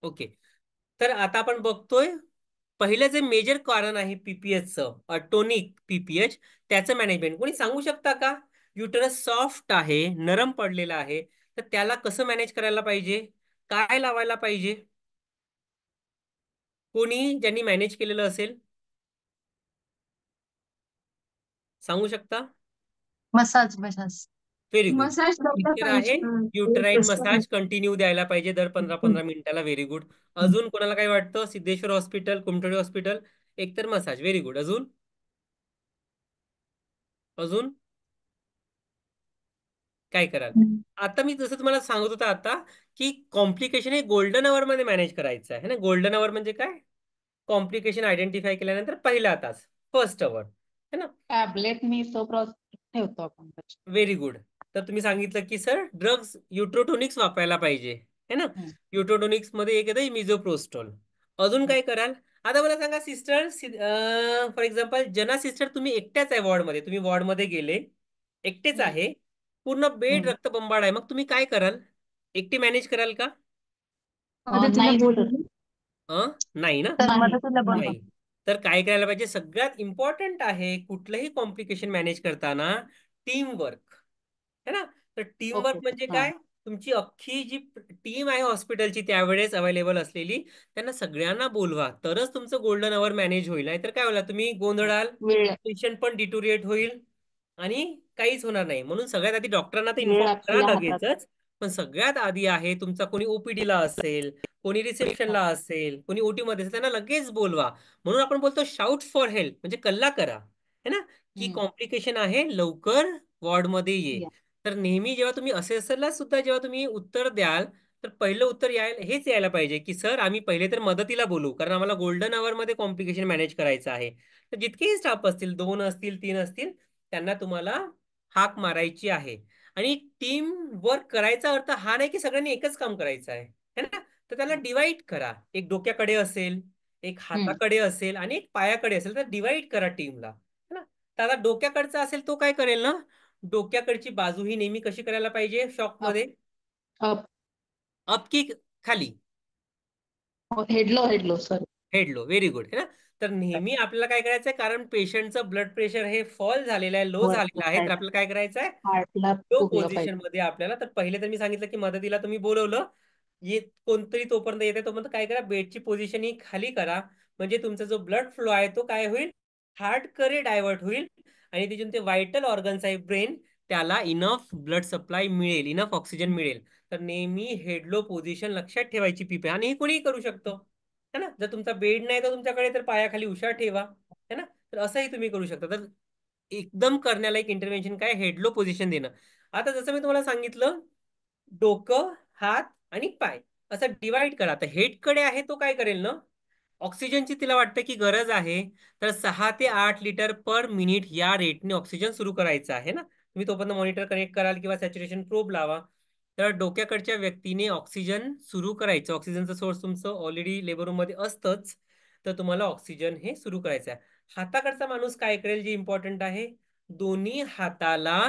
Okay. तर आता आपण बघतोय पहिलं जे मेजर कारण आहे पीपीएचचं टोनिक पीपीएच, त्याचं मॅनेजमेंट कोणी सांगू शकता का? युटरस सॉफ्ट आहे, नरम पडलेला आहे, तर त्याला कसं मॅनेज करायला पाहिजे, काय लावायला पाहिजे? कोणी ज्यांनी मॅनेज केलेलं असेल सांगू शकता? Massage massage. Very good. Massage लावला टीचर आहे. पाहिजे. युटराईन मसाज कंटिन्यू द्यायला पाहिजे दर 15-15 मिनिटाला. Very good. अजून कोणाला काय वाटतं? सिद्धेश्वर हॉस्पिटल, कुमठोडे हॉस्पिटल, एकतर मसाज. Very good. अजून अजून काय कराल? आता मी जसं तुम्हाला सांगत होता आता, की कॉम्प्लिकेशन हे गोल्डन अवर मध्ये मॅनेज करायचं आहे ना. गोल्डन अवर म्हणजे काय? कॉम्प्लिकेशन आयडेंटिफाय केल्यानंतर पहिला तास, फर्स्ट अवर, है ना. टॅबलेट मिसोप्रोस्टेट ठेवतो आपण त्याच्यात. Very good. तर तुम्ही सांगितलं की सर ड्रग्स युट्रोटोनिक्स वापरायला पाहिजे, है ना. हम्म, युट्रोटोनिक्स मध्ये एक येतं मिझोप्रोस्टोल. अजून हम्म, काय कराल? आता मला सांगा सिस्टर, फॉर एक्झाम्पल जना सिस्टर, तुम्ही एकट्याच आहे वॉर्डमध्ये, तुम्ही वॉर्डमध्ये गेले, एकटेच हम्म, आहे, पूर्ण बेड हम्म. रक्तबंबाळ आहे, मग तुम्ही काय कराल? एकटी मॅनेज कराल का? मदतीला नाही सर. बोलू. नाही ना. तर नाही मदतीला बोलवा. नाही. तर काय करायला पाहिजे? सगळ्यात इम्पॉर्टंट आहे कुठलंही कॉम्प्लिकेशन मॅनेज करताना टीम वर्क, है ना. तर टीम वर्क ओके. म्हणजे हा. काय? तुमची अख्खी जी टीम आहे हॉस्पिटलची त्यावेळेस अवेलेबल असलेली, त्यांना सगळ्यांना बोलवा, तरच तुमचं गोल्डन अवर मॅनेज होईल. नाहीतर काय होईल, तुम्ही गोंधळाल, वेळ पेशंट पण डिटोरिएट होईल आणि काहीच होणार नाही. म्हणून सगळ्यात आधी डॉक्टरांना तर वेळ इन्फॉर्म करा आपल्या हातात. लगेचच. पण सगळ्यात आधी आहे तुमचा कोणी ओपीडीला असेल, कोणी रिसेप्शनला असेल, कोणी ओटी मध्ये असेल, त्यांना लगेच बोलवा. म्हणून आपण बोलतो शाउट फॉर हेल्प, म्हणजे कल्ला करा, है ना, की हम्म. कॉम्प्लिकेशन आहे, लवकर वॉर्डमध्ये ये. या. तर नेहमी जेव्हा तुम्ही असेसरला सुद्धा जेव्हा तुम्ही उत्तर द्याल, तर पहिलं उत्तर हेच यायला पाहिजे, की सर आम्ही पहिले तर मदतीला बोलू, कारण आम्हाला गोल्डन मध्ये कॉम्प्लिकेशन मॅनेज करायचं आहे. तर जितकेही स्टाफ असतील, 2 असतील, 3 असतील, त्यांना तुम्हाला हाक मारायची आहे. आणि टीम वर्क करायचा अर्थ हा नाही की सगळ्यांनी एकच काम करायचं आहे, है ना. तर त्याला डिवाइड करा. एक डोक्याकडे असेल, एक हम्म. हाताकडे असेल आणि एक पायाकडे असेल, तर डिवाइड करा टीमला, है ना. तर आता डोक्याकडचा असेल तो काय करेल ना, डोक्याकडची बाजू ही नेहमी कशी करायला पाहिजे शॉक अप मध्ये? अप. अप की खाली? Head low head low sir. Head low. Very good, है ना. तर नेहमी आपल्याला काय करायचं आहे, कारण पेशंटचं ब्लड प्रेशर हे फॉल झालेलं आहे, लो झालेलं आहे, तर आपल्याला काय करायचं आहे? हार्टला लो पुरलं पोझिशन पाहिजे. मध्ये आपल्याला. तर पहिले तर मी सांगितलं की मदतीला तुम्ही बोलवलं, कोणतरी तोपर्यंत येते, तोपर्यंत काय करा, बेडची पोझिशन ही खाली करा. म्हणजे तुमचा जो ब्लड फ्लो आहे तो काय होईल, हार्टकडे डायव्हर्ट होईल, आणि तिथून ते व्हायटल ऑर्गन्स आहे ब्रेन, त्याला इनफ ब्लड सप्लाय मिळेल, इनफ ऑक्सिजन मिळेल. तर नेहमी हेडलो पोझिशन लक्षात ठेवायची पीपे, आणि हे कोणीही करू शकतो, है ना. जर तुमचा बेड नाही तर तुमच्याकडे, तर पायाखाली उशा ठेवा, है ना. तर असंही तुम्ही करू शकता. तर एकदम करण्याला एक इंटरव्हेन्शन काय, हेडलो पोझिशन देणं. आता जसं मी तुम्हाला सांगितलं, डोकं, हात आणि पाय असं डिवाइड करा. तर हेडकडे आहे तो काय करेल ना, ऑक्सिजनची तिला वाटतं की गरज आहे, तर 6 ते 8 लिटर पर मिनिट या रेटने ऑक्सिजन सुरू करायचं आहे ना. तुम्ही तोपर्यंत मॉनिटर कनेक्ट कराल किंवा सॅच्युरेशन प्रोब लावा. तर डोक्याकडच्या व्यक्तीने ऑक्सिजन सुरू करायचं. ऑक्सिजनचं सोर्स तुमचं ऑलरेडी लेबर रूम मध्ये असतंच, तर तुम्हाला ऑक्सिजन हे सुरू करायचं आहे. हाताकडचा माणूस काय करेल, जे इम्पॉर्टंट आहे, दोन्ही हाताला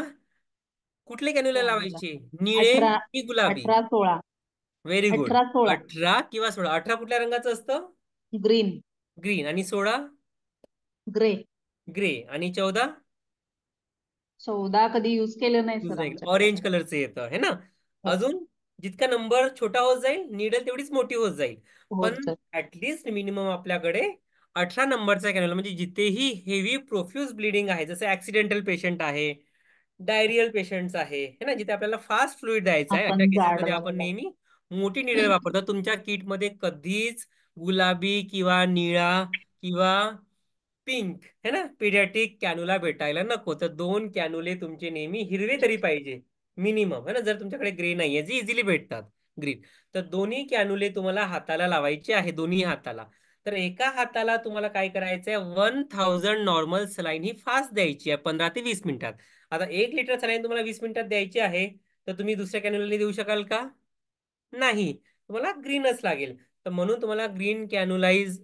कुठले कॅन्युला कॅनोला. लावायचे, निळे 18. की गुलाबी? 18-16. Very good. 18-16. 18 किंवा 16. 18 कुठल्या रंगाचं असतं? ग्रीन. ग्रीन. आणि 16? ग्रे. ग्रे. आणि 14? 14 कधी युज केलं नाही सर आमच्याकडे. ऑरेंज कलरचं येतं, है ना. हो. अजून जितका नंबर छोटा होत जाईल, निडल तेवढीच मोठी होत जाईल. हो पण सर. ऍटलिस्ट मिनिमम आपल्याकडे 18 नंबरचा कॅनल, म्हणजे जिथेही हेवी प्रोफ्यूज ब्लिडिंग आहे, जसं ऍक्सिडेंटल पेशंट आहे, डायरियल पेशंट्स आहे, है ना, जिथे आपल्याला फास्ट फ्लुइड द्यायचा आहे, अशा आपण केसेसमध्ये जाडवालं आपण लागतं. नेहमी मोठी निडल वापरतो. तुमच्या किटमध्ये कधीच गुलाबी किंवा निळा किंवा पिंक, है ना, पीडियाट्रिक कॅनुला भेटायला नको. तर 2 कॅनुले तुमचे नेहमी हिरवे तरी पाहिजे मिनिमम, है ना. जर तुमच्याकडे ग्रे नाहीये, जे इझिली भेटतात ग्रीन, तर दोन्ही कॅनुले तुम्हाला हाताला लावायचे आहे, दोन्ही हाताला. तर एका हाताला तुम्हाला काय करायचंय, 1000 नॉर्मल सलाईन ही फास्ट द्यायची आहे 15 ते 20 मिनिटात. आता 1 लिटर सलाईन तुम्हाला 20 मिनिटात द्यायची आहे, तर तुम्ही दुसऱ्या कॅन्युलने देऊ शकाल का? नाही, तुम्हाला ग्रीनच लागेल. तर म्हणून तुम्हाला ग्रीन कॅन्युलाइज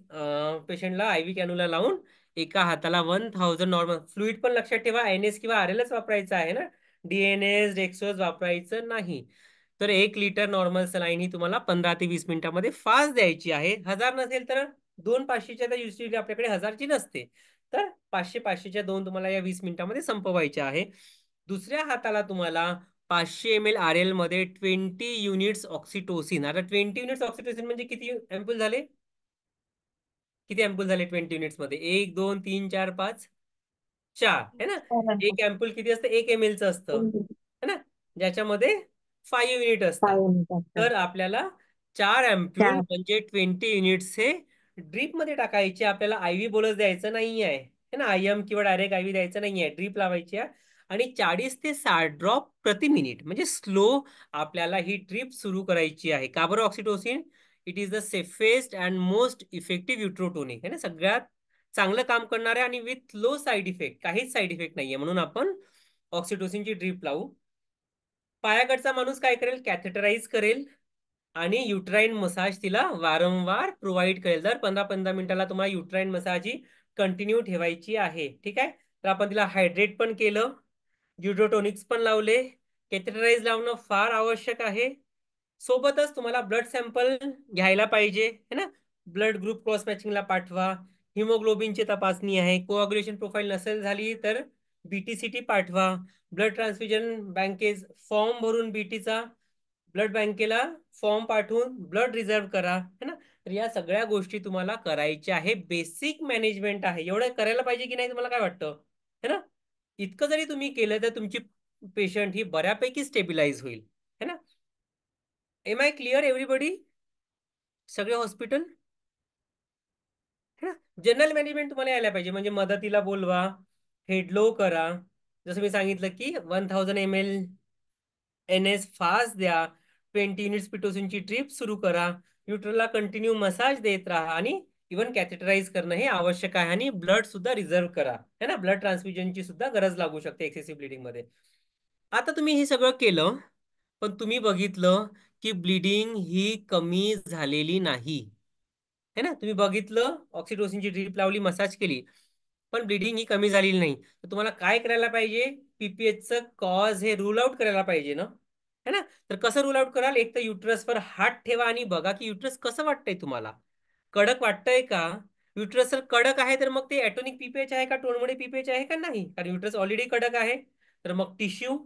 पेशंटला आयव्ही कॅन्युला लावून एका हाताला 1000 नॉर्मल फ्लुइड, पण लक्षात ठेवा एनएस किंवा आरएलच वापरायचं आहे ना, डीएनएस डेक्सोज वापरायचं नाही. तर 1 लिटर नॉर्मल सलाईन ही तुम्हाला 15 ते 20 मिनिटामध्ये फास्ट द्यायची आहे. 1000 नसेल तर 2 500च्या तर युजली आपल्याकडे 1000ची नसते. तर 500 दोन तुम्हाला या 20 मिनिटामध्ये संपवायचे आहे. दुसऱ्या हाताला तुम्हाला 500 ml RL मध्ये 20 युनिट्स ऑक्सिटोसिन. आता 20 युनिट्स ऑक्सिटोसिन म्हणजे किती अँपूल झाले? किती अँपूल झाले 20 युनिट्स मध्ये? 1 2 3 4 5 4 है ना. एक अँपूल किती असतं? 1 ml चं असतं है ना, ज्याच्यामध्ये 5 युनिट असतात. तर आपल्याला 4 अँप्यूल म्हणजे 20 युनिट्स हे ड्रीप मध्ये टाकायचे. आपल्याला आयव्ही बोलस द्यायचं नाही आहे है ना, आयएम किंवा डायरेक्ट आयव्ही द्यायचं नाही आहे, ड्रीप लावायची आहे. आणि 40 ते 60 ड्रॉप प्रति मिनिट म्हणजे स्लो आपल्याला ही ड्रीप सुरू करायची आहे. का बरं? Oxytocin it is the safest and most effective uterotonic है ना, सगळ्यात चांगलं काम करणारे आणि विथ लो साईड इफेक्ट, काहीच साईड इफेक्ट नाहीये, म्हणून आपण ऑक्सिटोसिनची ड्रीप लावू. पायाकडचा माणूस काय करेल? कॅथेटराइज करेल आणि युट्राईन मसाज तिला वारंवार प्रोव्हाइड करेल. दर 15-15 मिनिटाला तुम्हाला युट्राईन मसाज ही कंटिन्यू ठेवायची आहे. ठीक आहे. तर आपण तिला हायड्रेट पण केलं, युड्रोटोनिक्स पण लावले, कॅथेटराइज लावणं फार आवश्यक आहे. सोबतच तुम्हाला ब्लड सॅम्पल घ्यायला पाहिजे है ना, ब्लड ग्रुप क्रॉस मॅचिंगला पाठवा. हिमोग्लोबिनची तपासणी आहे. कोऑग्युलेशन प्रोफाईल नसेल झाली तर बीटीसीटी पाठवा. ब्लड ट्रान्सफ्युजन बँकेज फॉर्म भरून बीटीचा ब्लड बँकेला फॉर्म पाठवून ब्लड रिझर्व करा है ना. तर या सगळ्या गोष्टी तुम्हाला करायच्या आहे. बेसिक मॅनेजमेंट आहे, एवढं करायला पाहिजे की नाही, तुम्हाला काय वाटतं है ना? इतकं जरी तुम्ही केलं तर तुमची पेशंट ही बऱ्यापैकी स्टेबिलाईज होईल है ना. Am I clear everybody? सगळे हॉस्पिटल है ना. जनरल मॅनेजमेंट तुम्हाला यायला पाहिजे, म्हणजे मदतीला बोलवा, हेड लो करा. जसं मी सांगितलं की 1000 ml NS फास्ट द्या, 20 युनिट्स पिटोसिनची ट्रिप सुरू करा, न्यूट्रलला कंटिन्यू मसाज देत राहा आणि इव्हन कॅथेटराइज करणं हे आवश्यक आहे. आणि ब्लड सुद्धा रिझर्व करा है ना, ब्लड ट्रान्सफ्युजनची सुद्धा गरज लागू शकते एक्सेसिव्ह ब्लिडिंग मध्ये. आता तुम्ही हे सगळं केलं, पण तुम्ही बघितलं की ब्लिडिंग ही कमी झालेली नाही है ना. तुम्ही बघितलं, ऑक्सिटोसिनची ड्रीप लावली, मसाज केली, पण ब्लिडिंग ही कमी झालेली नाही. तर तुम्हाला काय करायला पाहिजे? पीपीएचचं कॉज हे रूल आउट करायला पाहिजे ना है ना. तर कसं रूल आउट कराल? एक तर युट्रसवर हात ठेवा आणि बघा की युट्रस कसं वाटतंय तुम्हाला. कडक वाटतंय का? युट्रस जर कडक आहे तर मग ते ॲटोनिक पीपीएच आहे का, टोनमुळे पीपीएच आहे का नाही, कारण युट्रस ऑलरेडी कडक आहे. तर मग टिश्यू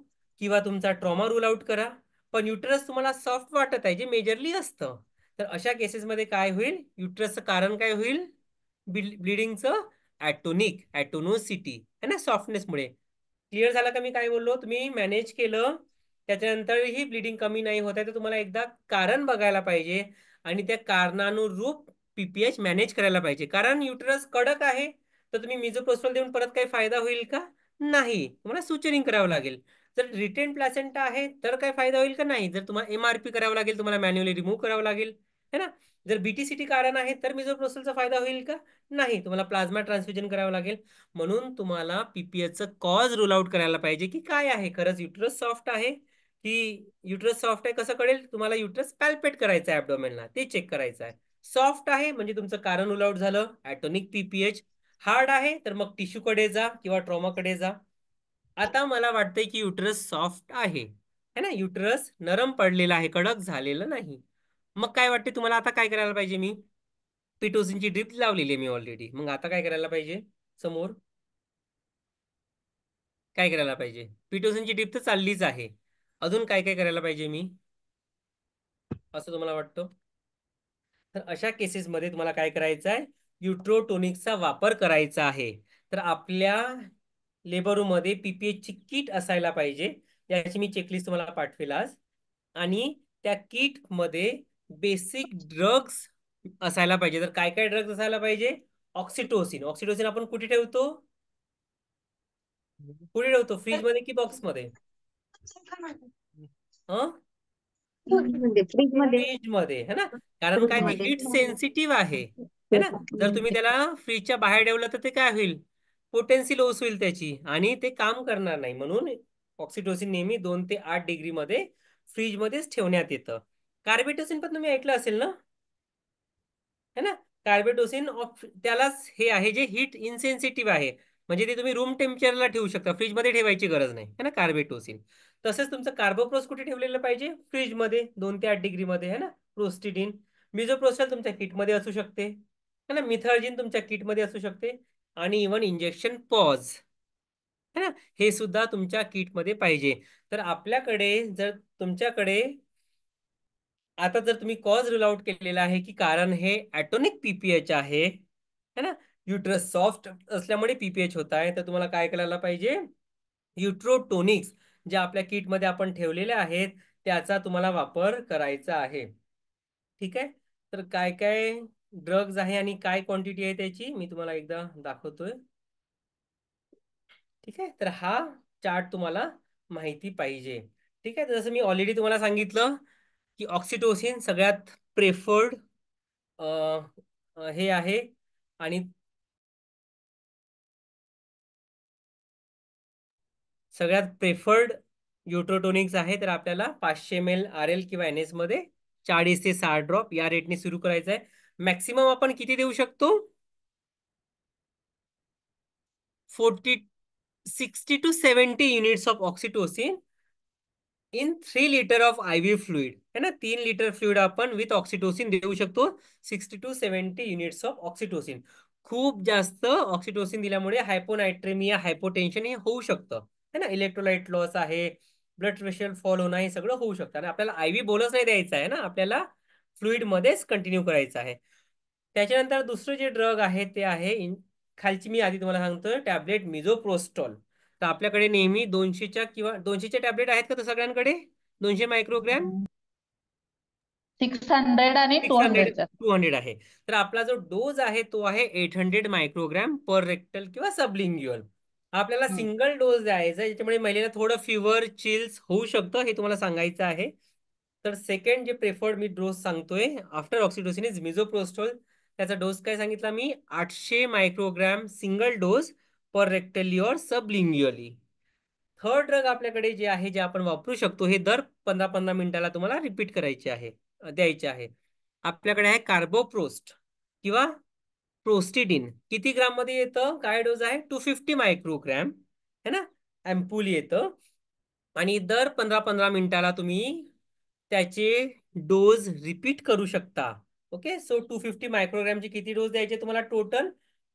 किंवा तुमचा ट्रॉमा रूल आउट करा. पण युट्रस तुम्हाला सॉफ्ट वाटत आहे, जे मेजरली असतं, तर अशा केसेसमध्ये काय होईल? युट्रसचं कारण काय होईल? ब्लिडिंगचं ॲटोनोसिटी है ना, सॉफ्टनेसमुळे. क्लिअर झालं का मी काय बोललो? तुम्ही मॅनेज केलं, त्याच्यानंतरही ब्लिडिंग कमी नाही होत आहे, तर तुम्हाला एकदा कारण बघायला पाहिजे आणि त्या कारणानुरूप पीपीएच मॅनेज करायला पाहिजे. कारण युटरस कडक आहे तर तुम्ही मिझोप्रोस्टोल देऊन परत काही फायदा होईल का? नाही, तुम्हाला सुचरिंग करावं लागेल. जर रिटेन प्लॅसेंटा आहे तर काय फायदा होईल का? नाही. जर तुम्हाला एमआरपी करावं लागेल, तुम्हाला मॅन्युअली रिमूव्ह करावं लागेल है ना. जर बीटीसीटी कारण आहे तर मिझोप्रोस्टोलचा फायदा होईल का? नाही, तुम्हाला प्लाझ्मा ट्रान्सफ्युजन करावं लागेल. म्हणून तुम्हाला पीपीएचचं कॉज रूल आउट करायला पाहिजे की काय आहे. खरंच युटरस सॉफ्ट आहे की युटरस सॉफ्ट आहे कसं कळेल? तुम्हाला युटरस पॅल्पेट करायचं आहे ॲब्डोमेनला, ते चेक करायचं आहे. सॉफ्ट आहे म्हणजे तुमचं कारण रूल आउट झालं, ॲटोनिक पीपीएच. हार्ड आहे तर मग टिश्यूकडे जा किंवा ट्रॉमाकडे जा. आता मला वाटतंय की युटरस सॉफ्ट आहे है ना, युटरस नरम पडलेला आहे, कडक झालेलं नाही. मग काय वाटते तुम्हाला आता काय करायला पाहिजे? मी पिटोसिनची ड्रिप लावलेली आहे मी ऑलरेडी, मग आता काय करायला पाहिजे? समोर काय करायला पाहिजे? पिटोसिनची ड्रिप तर चाललीच आहे, अजून काय काय करायला पाहिजे मी, असं तुम्हाला वाटतं? तर अशा केसेसमध्ये तुम्हाला काय करायचं आहे? युट्रोटोनिक्सचा वापर करायचा आहे. तर आपल्या लेबर रूममध्ये पीपीएचची किट असायला पाहिजे, याची मी चेकलिस्ट तुम्हाला पाठवेल आज. आणि त्या किटमध्ये बेसिक ड्रग्स असायला पाहिजे. तर काय काय ड्रग्स असायला पाहिजे? ऑक्सिटोसिन. ऑक्सिटोसिन आपण कुठे ठेवतो? कुठे ठेवतो? फ्रीजमध्ये की बॉक्समध्ये? हं, फ्रीज मध्ये. फ्रीज मध्ये है ना, कारण फ्रीज काय, ते मध्ये. हीट सेन्सिटिव्ह आहे है ना. जर तुम्ही त्याला फ्रीजच्या बाहेर ठेवलं तर ते काय होईल? पोटेन्सी लॉस होईल त्याची आणि ते काम करणार नाही. म्हणून ऑक्सिटोसिन नेहमी 2 ते 8 डिग्री मध्ये फ्रीज मध्येच ठेवण्यात येतं. कार्बेटोसिन पण तुम्ही ऐकलं असेल ना है ना. कार्बेटोसिन त्यालाच हे आहे जे हीट इनसेन्सिटिव्ह आहे, म्हणजे ते तुम्ही रूम टेम्परेचरला ठेवू शकता, फ्रीज मध्ये ठेवायची गरज नाही है ना कार्बेटोसिन. तसंच तुमचं कार्बोप्रोस कुठे ठेवलेलं पाहिजे? फ्रीजमध्ये 2 ते 8 डिग्रीमध्ये है ना. प्रोस्टिडीन मिझोप्रोस्टल तुमच्या किटमध्ये असू शकते है ना. मिथर्जिन तुमच्या किटमध्ये असू शकते आणि इवन इंजेक्शन पॉज है ना, हे सुद्धा तुमच्या किटमध्ये पाहिजे. तर आपल्याकडे जर तुमच्याकडे आता जर तुम्ही कॉज रूल आउट केलेला आहे की कारण हे ॲटोनिक पीपीएच आहे है ना, युट्रस सॉफ्ट असल्यामुळे पीपीएच होत आहे, तर तुम्हाला काय करायला पाहिजे? युट्रोटोनिक्स जे आपल्या किटमध्ये आपण ठेवलेले आहेत त्याचा तुम्हाला वापर करायचा आहे. ठीक आहे. तर काय काय ड्रग्ज आहे आणि काय क्वांटिटी आहे त्याची मी तुम्हाला एकदा दाखवतोय. ठीक आहे. तर हा चार्ट तुम्हाला माहिती पाहिजे. ठीक आहे. जसं मी ऑलरेडी तुम्हाला सांगितलं की ऑक्सिटोसिन सगळ्यात प्रेफर्ड हे आहे आणि सगळ्यात प्रेफर्ड युट्रोटोनिक्स आहे. तर आपल्याला 500 ml RL किंवा NS मध्ये 40 ते 60 ड्रॉप या रेटने सुरू करायचं आहे. मॅक्सिमम आपण किती देऊ शकतो? 60 to 70 units of oxytocin in 3 litre of IV fluid है ना. 3 लिटर फ्लुइड आपण विथ ऑक्सिटोसिन देऊ शकतो. 60 to 70 युनिट्स ऑफ ऑक्सिटोसिन. खूप जास्त ऑक्सिटोसिन दिल्यामुळे हायपोनायट्रेमिया हायपोटेन्शन हे होऊ शकतं है ना. इलेक्ट्रोलाइट लॉस आहे, ब्लड प्रेशर फॉल होणं, हे सगळं होऊ शकतं. आणि आपल्याला IV बोलच नाही द्यायचा आहे ना, आपल्याला फ्लुइड मध्येच कंटिन्यू करायचं आहे. त्याच्यानंतर दुसरं जे ड्रग आहे ते आहे खालची मी आधी तुम्हाला सांगतोय टॅबलेट मिझोप्रोस्टॉल. तर आपल्याकडे नेहमी 200च्या किंवा 200च्या टॅबलेट आहेत का तर सगळ्यांकडे? 200 मायक्रोग्रॅम, 600 आणि 600, 200च्या. 200 आहे. तर आपला जो डोज आहे तो आहे 800 मायक्रोग्रॅम पर रेक्टल किंवा सबलिंग्युअल. आपल्याला सिंगल डोज द्यायचा, ज्याच्यामुळे महिलेला थोडं फिवर चिल्स होऊ शकतं, हे तुम्हाला सांगायचं आहे. तर सेकंड जे प्रेफर्ड मी डोस सांगतोय आफ्टर ऑक्सिटोसिन इज मिझोप्रोस्टोल. त्याचा डोस काय सांगितला मी? 800 मायक्रोग्रॅम सिंगल डोज पर रेक्टली और सबलिंग्युअली. थर्ड ड्रग आपल्याकडे जे आहे जे आपण वापरू शकतो, हे दर 15-15 मिनिटाला तुम्हाला रिपीट करायचे आहे, द्यायचे आहे. आपल्याकडे आहे कार्बोप्रोस्ट किंवा प्रोस्टिडिन. किती ग्राम मध्ये येतं? काय डोज आहे? 250 मायक्रोग्रॅम है ना, अँपूल येतं. आणि दर 15-15 मिनिटाला तुम्ही त्याचे डोज रिपीट करू शकता. ओके. सो 250 मायक्रोग्रॅमचे किती डोस द्यायचे तुम्हाला? टोटल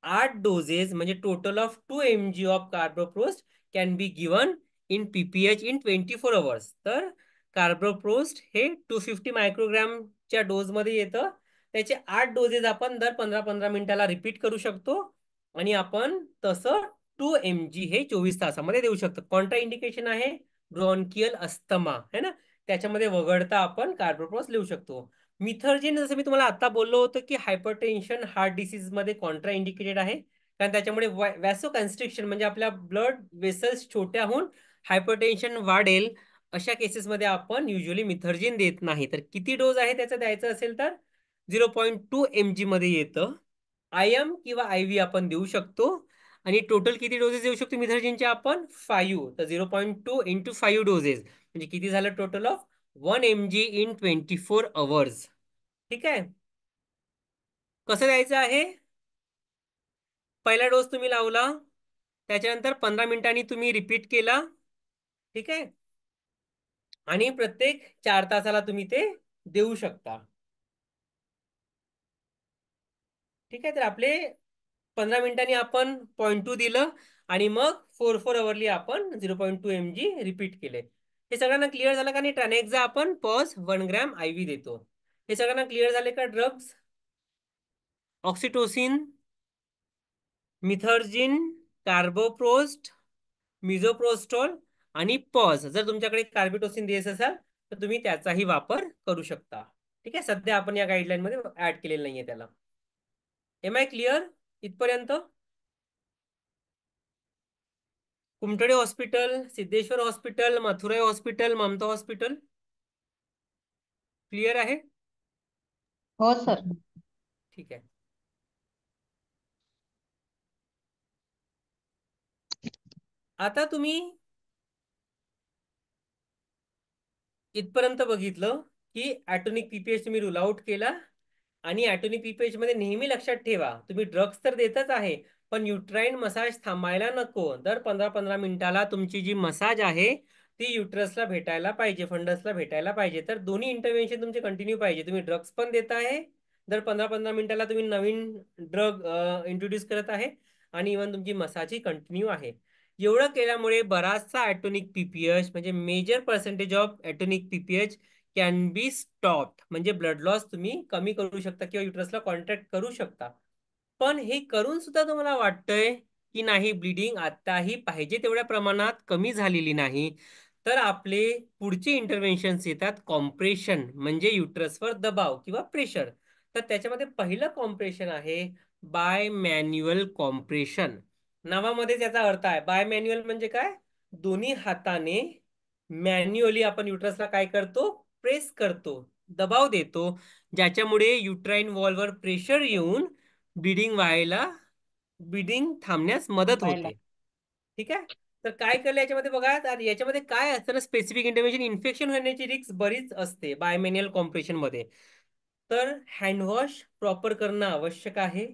8 डोजेस, म्हणजे total of 2 mg of carboprost can be given in PPH in 24 hours. तर कार्बोप्रोस्ट हे 250 मायक्रोग्रॅमच्या डोजमध्ये येतं. त्याचे 8 डोजेस आपण दर 15-15 मिनिटाला रिपीट करू शकतो आणि आपण तसं 2 mg हे 24 तासामध्ये देऊ शकतो. कॉन्ट्रा इंडिकेशन आहे ब्रॉन्कियल अस्थमा है ना, त्याच्यामध्ये वगळता आपण कार्बोप्रोस लिहू शकतो. मिथर्जिन जसं मी तुम्हाला आता बोललो होतं की हायपरटेन्शन हार्ट डिसीज मध्ये कॉन्ट्रा इंडिकेटेड आहे, कारण त्याच्यामुळे वॅसो कन्स्ट्रिक्शन म्हणजे आपल्या ब्लड वेसल्स छोट्या होऊन हायपरटेन्शन वाढेल. अशा केसेसमध्ये आपण युजली मिथर्जिन देत नाही. तर किती डोज आहे त्याचा द्यायचं असेल तर 0.2 mg मध्ये येतं. IM किंवा IV आपण देऊ शकतो. आणि टोटल किती डोसेस देऊ शकतो मिथर्जिनचे आपण? 5. तर 0.2 इंटू 5 डोसेस म्हणजे किती झालं? Total of 1 mg in 24 hours. ठीक आहे. कसं द्यायचं आहे? पहिला डोस तुम्ही लावला, त्याच्यानंतर 15 मिनिटांनी तुम्ही रिपीट केला. ठीक आहे. आणि प्रत्येक 4 तासाला तुम्ही ते देऊ शकता. ठीक आहे. तर आपले 15 मिनिटांनी आपण 0.2 दिलं आणि मग 4 अवरली आपण 0.2 mg रिपीट केले. हे सगळ्यांना क्लिअर झालं का नाही? ट्रॅनेक्झा आपण पॉज 1 ग्रॅम IV देतो. हे सगळ्यांना क्लिअर झाले का? ड्रग्स ऑक्सिटोसिन, मिथर्जिन, कार्बोप्रोस्ट, मिझोप्रोस्टोल आणि पॉज. जर तुमच्याकडे कार्बिटोसिन DS असेल तर तुम्ही त्याचाही वापर करू शकता. ठीक आहे. सध्या आपण या गाईडलाईन मध्ये ऍड केलेलं नाहीये त्याला. एम आय क्लिअर इथपर्यंत? कुमटडे हॉस्पिटल, सिद्धेश्वर हॉस्पिटल, मथुराई हॉस्पिटल, ममता हॉस्पिटल क्लिअर आहे? हो सर. ठीक आहे. आता तुम्ही इथपर्यंत बघितलं की ॲटोनिक पीपीएच तुम्ही रूल आउट केला. आणि ॲटोनिक पीपीएच मध्ये नेहमी लक्षात ठेवा, तुम्ही ड्रग्स तर देतच आहे पण युट्राईन मसाज थांबायला नको. दर 15-15 मिनिटाला तुमची जी मसाज आहे ती युट्रसला भेटायला पाहिजे, फंडसला भेटायला पाहिजे. तर दोन्ही इंटरव्हेन्शन तुमचे कंटिन्यू पाहिजे. तुम्ही ड्रग्स पण देत आहे, दर 15-15 मिनिटाला तुम्ही नवीन ड्रग इंट्रोड्यूस करत आहे, आणि इव्हन तुमची मसाजही कंटिन्यू आहे. एवढं केल्यामुळे बराचसा ॲटोनिक पीपीएच म्हणजे major percentage of atonic PPH can be stop, म्हणजे ब्लड लॉस तुम्ही कमी करू शकता किंवा युट्रसला कॉन्ट्रॅक्ट करू शकता. पण हे करून सुद्धा तुम्हाला वाटतंय की नाही, ब्लिडिंग आताही पाहिजे तेवढ्या प्रमाणात कमी झालेली नाही, तर आपले पुढचे इंटरव्हेन्शन्स येतात कॉम्प्रेशन, म्हणजे युट्रसवर दबाव किंवा प्रेशर. तर त्याच्यामध्ये पहिलं कॉम्प्रेशन आहे बाय मॅन्युअल कॉम्प्रेशन. नावामध्ये त्याचा अर्थ आहे. बाय मॅन्युअल म्हणजे काय? दोन्ही हाताने मॅन्युअली आपण युट्रसला काय करतो? प्रेस करतो, दबाव देतो, ज्याच्यामुळे युट्राईन वॉलवर प्रेशर येऊन ब्लिडिंग व्हायला, ब्लिडिंग थांबण्यास मदत थांबायला. होते. ठीक आहे. तर काय केलं याच्यामध्ये बघा, तर याच्यामध्ये काय असतं ना, स्पेसिफिक इंटरव्हेन्शन, इन्फेक्शन होण्याची रिस्क बरीच असते बायमॅन्युअल कॉम्प्रेशन मध्ये. तर हँडवॉश प्रॉपर करणं आवश्यक आहे.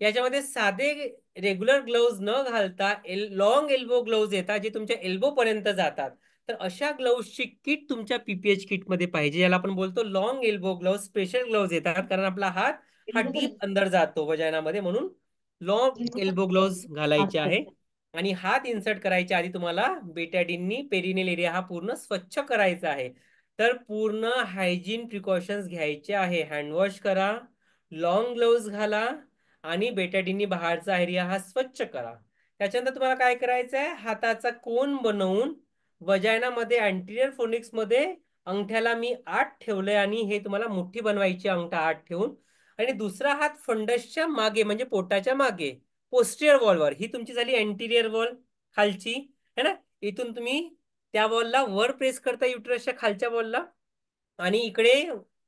याच्यामध्ये साधे रेग्युलर ग्लोव्ज न घालता लॉंग एल्बो ग्लोव्ज येतात, जे तुमच्या एल्बो पर्यंत जातात. तर अशा ग्लोव्जची किट तुमच्या पीपीएच किट मध्ये पाहिजे. याला आपण बोलतो long elbow gloves. Special gloves येतात कारण आपला हात हा डीप अंदर जातो वजानामध्ये, म्हणून लॉंग एल्बो ग्लोव्ज घालायचे अच्छा. आहे. आणि हात इन्सर्ट करायच्या आधी तुम्हाला बेटाडीननी पेरिनेल एरिया हा पूर्ण स्वच्छ करायचा आहे. तर पूर्ण हायजीन प्रिकॉशन्स घ्यायचे आहे. हँडवॉश करा, लॉंग ग्लोव्ज घाला, आणि बेटाडीननी बाहेरचा एरिया हा स्वच्छ करा. त्याच्यानंतर तुम्हाला काय करायचं आहे, हाताचा कोन बनवून वजायनामध्ये अँटिरियर फोनिक्स मध्ये अंगठ्याला मी आत ठेवलंय, आणि हे तुम्हाला मुठ्ठी बनवायची अंगठा आत ठेवून. आणि दुसरा हात फंडसच्या मागे म्हणजे पोटाच्या मागे पोस्टियर वॉलवर. ही तुमची झाली अँटिरियर वॉल खालची, है ना. इथून तुम्ही त्या वॉलला वर प्रेस करता, युट्रसच्या खालच्या वॉलला, आणि इकडे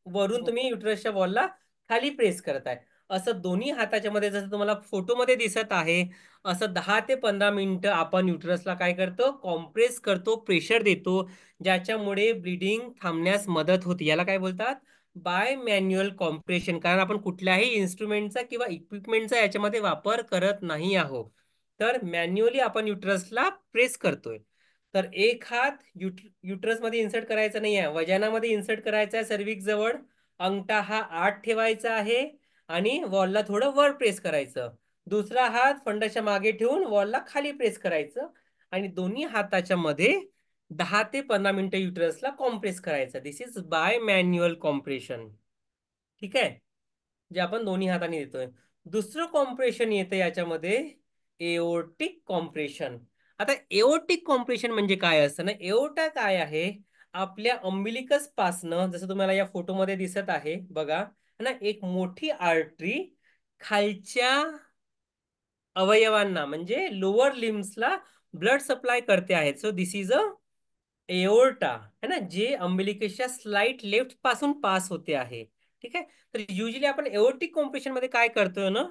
वरून तुम्ही युट्रसच्या वॉलला खाली प्रेस करताय. असं दोन्ही हाताच्या मध्ये जसं तुम्हाला फोटोमध्ये दिसत आहे, असं 10 ते 15 मिनिटं आपण युट्रसला काय करतो? कॉम्प्रेस करतो, प्रेशर देतो, ज्याच्यामुळे ब्लिडिंग थांबण्यास मदत होते. याला काय बोलतात? By manual compression. कारण आपण कुठल्याही इन्स्ट्रुमेंटचा किंवा इक्विपमेंटचा याच्यामध्ये वापर करत नाही आहोत, तर मॅन्युअली आपण युट्रसला प्रेस करतोय. तर एक हात युट्रस मध्ये इन्सर्ट करायचा नाही आहे, वजानामध्ये इन्सर्ट करायचा आहे, सर्विक्स जवळ. अंगठा हा आत ठेवायचा आहे, आणि वॉलला थोडं वर प्रेस करायचं. दुसरा हात फंडाच्या मागे ठेवून वॉलला खाली प्रेस करायचं, आणि दोन्ही हाताच्या मध्ये 10 ते 15 मिनिटं युट्रसला कॉम्प्रेस करायचं. दिस इज बाय मॅन्युअल कॉम्प्रेशन. ठीक आहे, जे आपण दोन्ही हाताने देतोय. दुसरं कॉम्प्रेशन येतं याच्यामध्ये, एओर्टिक कॉम्प्रेशन. आता एओर्टिक कॉम्प्रेशन म्हणजे काय असतं ना, एओर्टा काय आहे? आपल्या अम्बिलिकस पासनं, जसं तुम्हाला या फोटोमध्ये दिसत आहे बघा, है ना, एक मोठी आर्टरी खालच्या अवयवांना म्हणजे लोअर लिम्सला ब्लड सप्लाय करते आहे. So this is a aorta, है ना, जे अम्बिलिकसच्या स्लाइट लेफ्ट पासून पास होते आहे. ठीक आहे. तर युजली आपण एओर्टिक कॉम्प्रेशन मध्ये काय करतोय ना,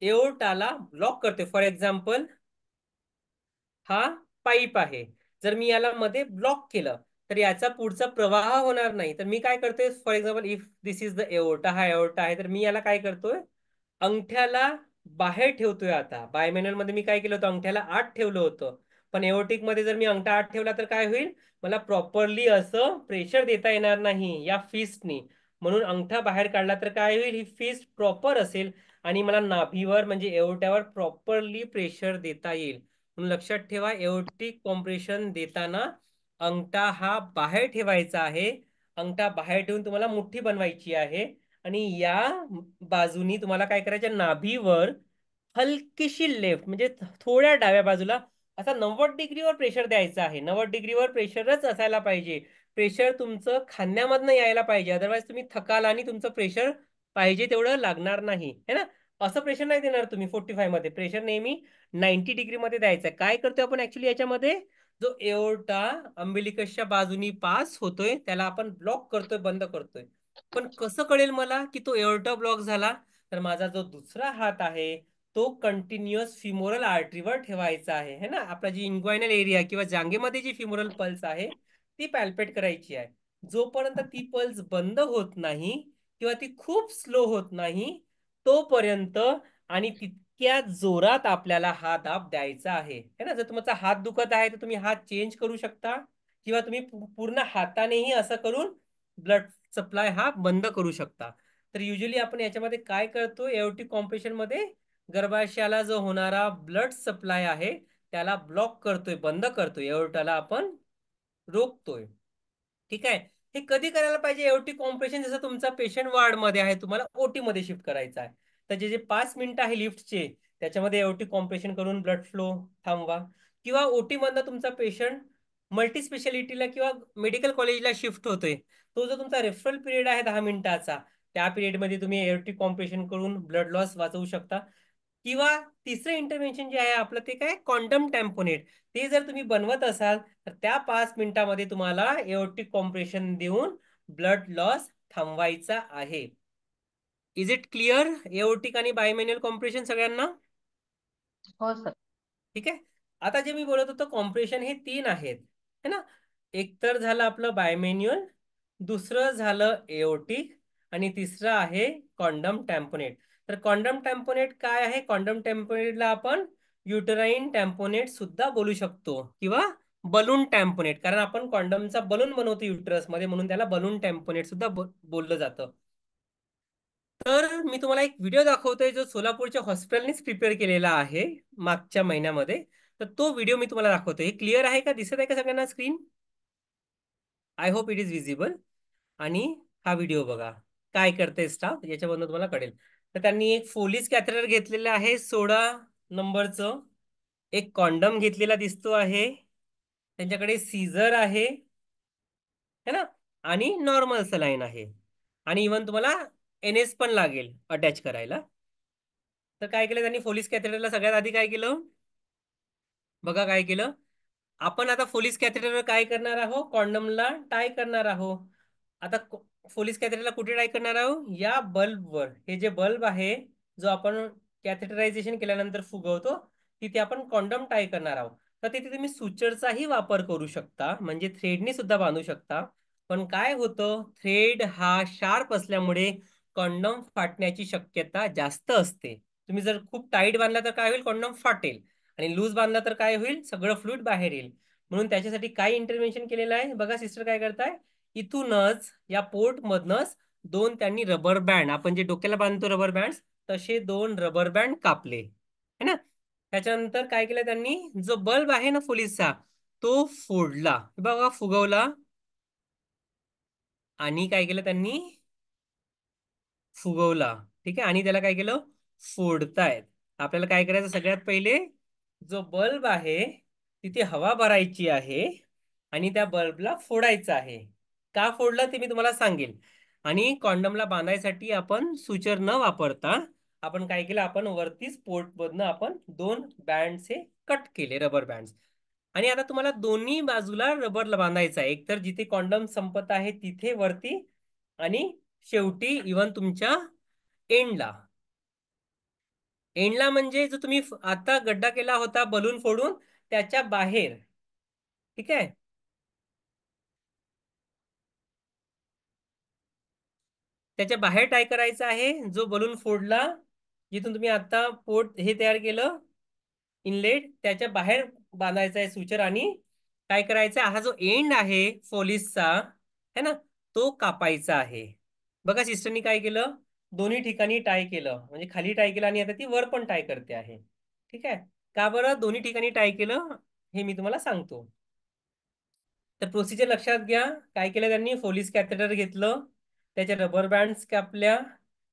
एओर्टाला ब्लॉक करतोय. फॉर एक्झाम्पल, हा पाईप आहे, जर मी याला मध्ये ब्लॉक केलं तर याचा पुढचा प्रवाह होणार नाही. तर मी काय करतोय, for example, if this is the aorta, हा एओर्टा आहे, तर मी याला काय करतोय, अंगठ्याला बाहेर ठेवतोय. आता बायमॅन्युअल मध्ये मी काय केलं होतं, अंगठ्याला आत ठेवलं होतं. पण एओर्टिक मध्ये जर मी अंगठा आत ठेवला तर काय होईल, मला प्रॉपरली असं प्रेशर देता येणार नाही या फिस्टनी. म्हणून अंगठा बाहेर काढला तर काय होईल, ही फिस्ट प्रॉपर असेल, आणि मला नाभीवर म्हणजे एओर्ट्यावर प्रॉपरली प्रेशर देता येईल. म्हणून लक्षात ठेवा, एओर्टिक कॉम्प्रेशन देताना अंगठा हा बाहेर ठेवायचा आहे. अंगठा बाहेर ठेवून तुम्हाला मुठ्ठी बनवायची आहे, आणि या बाजूनी तुम्हाला काय करायचं, नाभीवर हलकीशी लेफ्ट म्हणजे थोड्या डाव्या बाजूला असा 90 डिग्रीवर प्रेशर द्यायचा आहे. 90 डिग्रीवर प्रेशरच असायला पाहिजे. प्रेशर तुमचं खांद्यामधनं यायला पाहिजे, अदरवाईज तुम्ही थकाल आणि तुमचं प्रेशर पाहिजे तेवढं लागणार नाही, है ना. असं प्रेशर नाही देणार तुम्ही. 45 मध्ये प्रेशर नेहमी 90 डिग्री मध्ये द्यायचं आहे. काय करतोय आपण ऍक्च्युली याच्यामध्ये, जो एओर्टा अम्बिलिकसच्या बाजूनी पास होतोय त्याला आपण ब्लॉक करतोय, बंद करतोय. पण कसं कळेल मला की तो एओर्टा ब्लॉक झाला, तर माझा जो दुसरा हात आहे तो कंटिन्युअस फिमोरल आर्टरीवर ठेवायचा आहे, है ना. आपला जी इंग्वायनल एरिया किंवा जांगेमध्ये जी फिमोरल पल्स आहे ती पॅल्पेट करायची आहे. जोपर्यंत ती पल्स बंद होत नाही किंवा ती खूप स्लो होत नाही, तोपर्यंत आणि तितक्या जोरात आपल्याला हा दाब द्यायचा आहे, है ना. जर तुमचा हात दुखत आहे तर तुम्ही हात चेंज करू शकता, किंवा तुम्ही पूर्ण हातानेही असं करून ब्लड सप्लाय हा बंद करू शकता. तर युजली आपण याच्यामध्ये काय करतो, एओर्टिक कॉम्प्रेशन मध्ये गर्भाशयाला जो होणारा ब्लड सप्लाय आहे त्याला ब्लॉक करतोय, बंद करतोय, एओर्टाला आपण रोखतोय. ठीक आहे. हे कधी करायला पाहिजे एओर्टिक कॉम्प्रेशन? जसं तुमचा पेशंट वार्ड मध्ये आहे, तुम्हाला ओटी मध्ये शिफ्ट करायचा आहे, तर जे जे 5 मिनिटं आहे लिफ्टचे त्याच्यामध्ये एओर्टिक कॉम्प्रेशन करून ब्लड फ्लो थांबवा. किंवा ओटी मधनं तुमचा पेशंट मल्टी स्पेशालिटीला किंवा मेडिकल कॉलेजला शिफ्ट होतोय, तो जो तुमचा रेफरल पिरियड आहे 10 मिनिटाचा, त्या पिरियडमध्ये तुम्ही एओर्टिक कॉम्प्रेशन करून ब्लड लॉस वाचवू शकता. किंवा तिसरं इंटरव्हेन्शन जे आहे आपलं ते काय, क्वांटम टॅम्पोनेट, ते जर तुम्ही बनवत असाल तर त्या 5 मिनिटामध्ये तुम्हाला एओर्टिक कॉम्प्रेशन देऊन ब्लड लॉस थांबवायचा आहे. Is it clear? एओर्टिक आणि बायमॅन्युअल कॉम्प्रेशन सगळ्यांना? हो सर. ठीक आहे. आता जे मी बोलत होतो कॉम्प्रेशन हे 3 आहेत, है ना. एक तर झालं आपलं बायमॅन्युअल, दुसरं झालं एओर्टिक, आणि तिसरं आहे कॉन्डम टॅम्पोनेट. तर कॉन्डम टॅम्पोनेट काय आहे? कॉन्डम टॅम्पोनेटला आपण युटराईन टॅम्पोनेट सुद्धा बोलू शकतो किंवा बलून टॅम्पोनेट, कारण आपण कॉन्डमचा बलून बनवतो युटरस मध्ये, म्हणून त्याला बलून टॅम्पोनेट सुद्धा बोललं जातं. तर मी तुम्हाला एक व्हिडिओ दाखवतोय जो सोलापूरच्या हॉस्पिटलनेच प्रिपेअर केलेला आहे मागच्या महिन्यामध्ये. तर तो व्हिडिओ मी तुम्हाला दाखवतोय. क्लिअर आहे का? दिसत आहे का सगळ्यांना screen? I hope it is visible. आणि हा व्हिडिओ बघा काय करते स्टाफ, याच्यामधून तुम्हाला कळेल. तर त्यांनी एक फोलिस कॅथेटर घेतलेलं आहे 16 नंबरचं, एक कॉन्डम घेतलेला दिसतो आहे, त्यांच्याकडे सीझर आहे, है ना, आणि नॉर्मल सलाईन आहे, आणि इवन तुम्हाला NS पण लागेल अटॅच करायला. तर काय केलं त्यांनी फोलिस कॅथेटरला? सगळ्यात आधी काय केलं बघा, काय केलं आपण? आता फोलिस कॅथेटरवर काय करणार आहोत? कॉन्डमला टाय करणार आहोत. आता फोलिस कॅथेटरला कुठे टाय करणार आहोत? या बल्बवर. हे जे बल्ब आहे जो आपण कॅथेटरायझेशन केल्यानंतर फुगवतो, तिथे आपण कॉन्डम टाय करणार आहोत. तर तिथे तुम्ही सुचरचाही वापर करू शकता, म्हणजे थ्रेडने सुद्धा बांधू शकता. पण काय होतं, थ्रेड हा शार्प असल्यामुळे कॉन्डम फाटण्याची शक्यता जास्त असते. तुम्ही जर खूप टाईट बांधला तर काय होईल? कॉन्डम फाटेल. आणि लूज बांधला तर काय होईल? सगळं फ्लुइड बाहेर येईल. म्हणून त्याच्यासाठी काय इंटरव्हेन्शन केलेलं आहे बघा सिस्टर, काय करताय? इथूनच या पोर्ट मधनच दोन त्यांनी रबर बँड, आपण जे डोक्याला बांधतो रबर बँड, तसे 2 रबर बँड कापले, है ना. त्याच्यानंतर काय केलं त्यांनी? जो बल्ब आहे ना पोलिसचा, तो फोडला बघा, फुगवला. आणि काय केलं त्यांनी? फुगवला. ठीक आहे. आणि त्याला काय केलं? फोडतायत. आपल्याला काय करायचं? सगळ्यात पहिले जो बल्ब आहे तिथे हवा भरायची आहे आणि त्या बल्बला फोडायचं आहे. का फोडलं ते मी तुम्हाला सांगेल. आणि कॉन्डमला बांधायसाठी आपण सुचर न वापरता आपण काय केलं? आपण वरतीच पोर्ट मधनं आपण 2 बँडचे कट केले, रबर बँड. आणि आता तुम्हाला दोन्ही बाजूला रबरला बांधायचा आहे, एक तर जिथे कॉन्डम संपत आहे तिथे वरती, आणि शेवटी इवन तुमच्या एंडला. एंडला म्हणजे जो तुम्ही आता गड्डा केला होता बलून फोडून, त्याच्या बाहेर. ठीक आहे. त्याच्या बाहेर टाय करायचा आहे जो बलून फोडला, जिथून तुम्ही आता पोर्ट हे तयार केलं इनलेट, त्याच्या बाहेर बांधायचा आहे सुचर. आणि काय करायचं? हा जो एंड आहे फोलिसचा, है ना, तो कापायचा आहे. बघा सिस्टरनी काय केलं? दोन्ही ठिकाणी टाय केलं, म्हणजे खाली टाय केलं आणि आता ती वर पण टाय करते आहे. ठीक आहे. का बरं दोन्ही ठिकाणी टाय केलं हे मी तुम्हाला सांगतो. तर प्रोसिजर लक्षात घ्या. काय केलं त्यांनी? फोलिस कॅथेटर घेतलं, त्याच्या रबर बँड्स कापल्या,